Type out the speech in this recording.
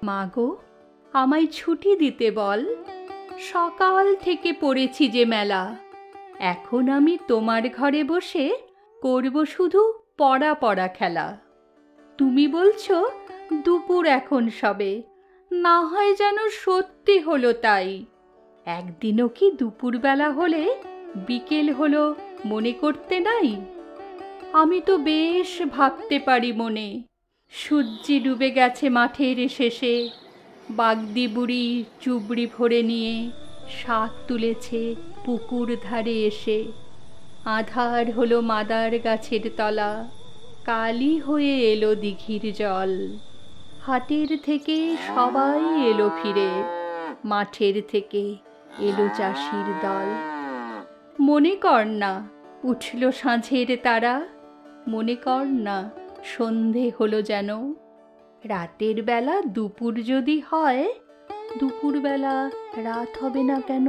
মাগো, আমায় ছুটি দিতে বল, সকাল থেকে পড়েছি যে মেলা। এখন আমি তোমার ঘরে বসে করব শুধু পড়া পড়া খেলা। তুমি বলছো দুপুর এখন সবে, না হয় যেন সত্যি হলো তাই। একদিনও কি দুপুরবেলা হলে বিকেল হলো মনে করতে নাই? আমি তো বেশ ভাবতে পারি মনে, সূর্যি ডুবে গেছে মাঠের শেষে, বাগদি বুড়ি চুবড়ি ভরে নিয়ে শাক তুলেছে পুকুর ধারে এসে। আধার হলো মাদার গাছের তলা, কালি হয়ে এলো দিঘির জল। হাটের থেকে সবাই এলো ফিরে, মাঠের থেকে এলো চাষির দল। মনে কর না উঠল সাঁঝের তারা, মনে কর না সন্ধে হলো যেন। রাতের বেলা দুপুর যদি হয়, দুপুরবেলা রাত হবে না কেন?